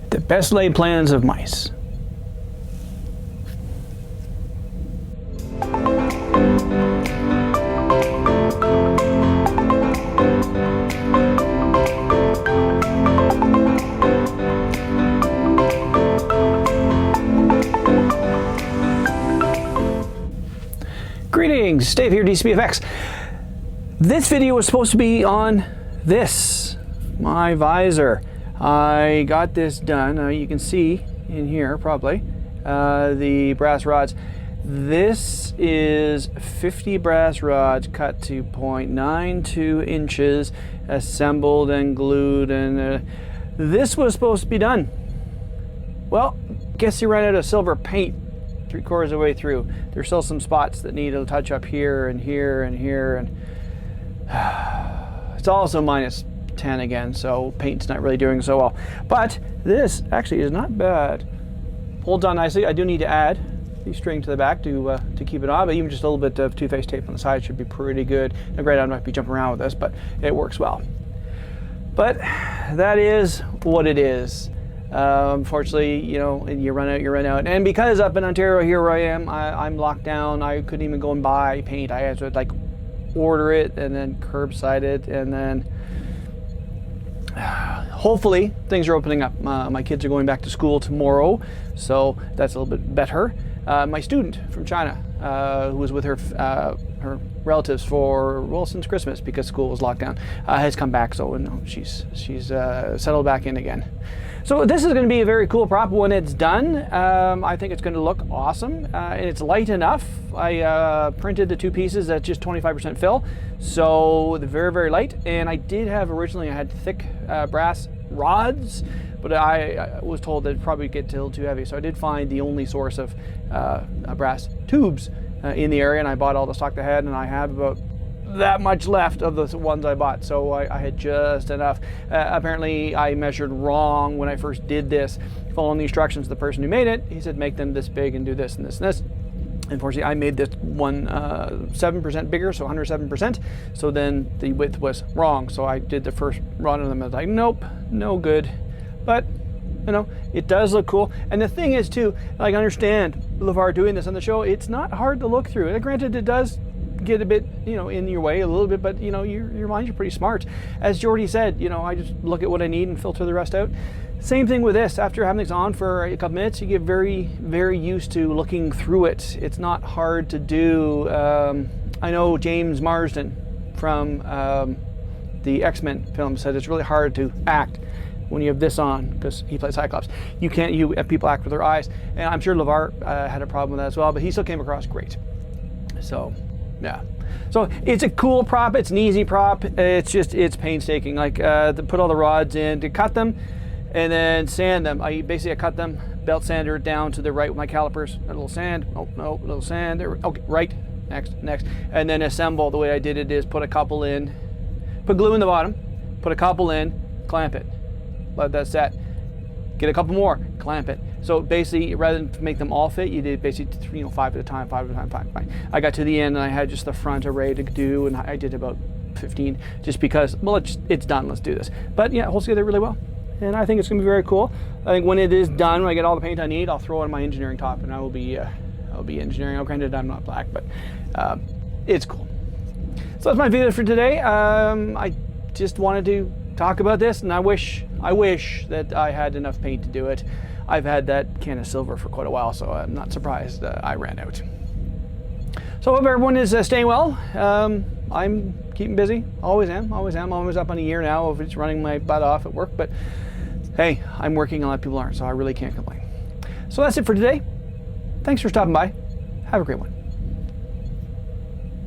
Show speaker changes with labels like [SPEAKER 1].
[SPEAKER 1] The best laid plans of mice. Greetings, Dave here, DCBFX. This video was supposed to be on this, my visor. I got this done. You can see in here probably the brass rods. This is 50 brass rods cut to 0.92 inches, assembled and glued, and this was supposed to be done. Well, guess you ran out of silver paint 3/4 of the way through. There's still some spots that need a touch up here and here and here, and it's also minus 10 again, so paint's not really doing so well. But this actually is not bad. Holds on nicely. I do need to add the string to the back to keep it on, but even just a little bit of two-face tape on the side should be pretty good. Now, granted, I'm not going to be jumping around with this, but it works well. But that is what it is. Unfortunately, you know, you run out. And because up in Ontario, here where I am, I'm locked down. I couldn't even go and buy paint. I had to like order it and then curbside it, and then hopefully things are opening up. My kids are going back to school tomorrow, so that's a little bit better. My student from China, who was with her relatives for, well, since Christmas because school was locked down, has come back, so she's settled back in again. So this is going to be a very cool prop when it's done. I think it's going to look awesome, and it's light enough. I printed the two pieces at just 25% fill, so they're very, very light. And I did have originally, I had thick brass rods, but I was told that it'd probably get a little too heavy. So I did find the only source of brass tubes in the area, and I bought all the stock they had, and I have about that much left of the ones I bought, so I had just enough. Apparently I measured wrong when I first did this. Following the instructions of the person who made it, he said make them this big and do this and this and this. Unfortunately, I made this one 7% bigger, so 107%. So then the width was wrong. So I did the first run of them. I was like, nope, no good. But you know, it does look cool. And the thing is too, like, I understand LeVar doing this on the show. It's not hard to look through. And granted, it does get a bit, you know, in your way a little bit, but you know, your minds are pretty smart. As Jordy said, you know, I just look at what I need and filter the rest out. Same thing with this. After having this on for a couple minutes, you get very, very used to looking through it. It's not hard to do. I know James Marsden from the X-Men film said it's really hard to act when you have this on, because he plays Cyclops. You have people act with their eyes, and I'm sure LeVar had a problem with that as well, but he still came across great. So yeah, so it's a cool prop. It's an easy prop. It's painstaking. Like to put all the rods in, to cut them, and then sand them. I cut them, belt sander it down to the right with my calipers. A little sand. Oh no, a little sand. There. Okay, right. Next, and then assemble. The way I did it is put a couple in, put glue in the bottom, put a couple in, clamp it, let that set. Get a couple more, clamp it. So basically, rather than make them all fit, you did basically, you know, 5 at a time, 5 at a time, 5 at a time. I got to the end and I had just the front array to do, and I did about 15 just because, well, it's done, let's do this. But yeah, it holds together really well. And I think it's gonna be very cool. I think when it is done, when I get all the paint I need, I'll throw on my engineering top and I'll be engineering. Oh, granted, I'm not black, but it's cool. So that's my video for today. I just wanted to talk about this, and I wish that I had enough paint to do it. I've had that can of silver for quite a while, so I'm not surprised I ran out. So I hope everyone is staying well. I'm keeping busy, always am. I'm almost up on a year now of just running my butt off at work, but hey, I'm working, a lot of people aren't, so I really can't complain. So that's it for today. Thanks for stopping by. Have a great one.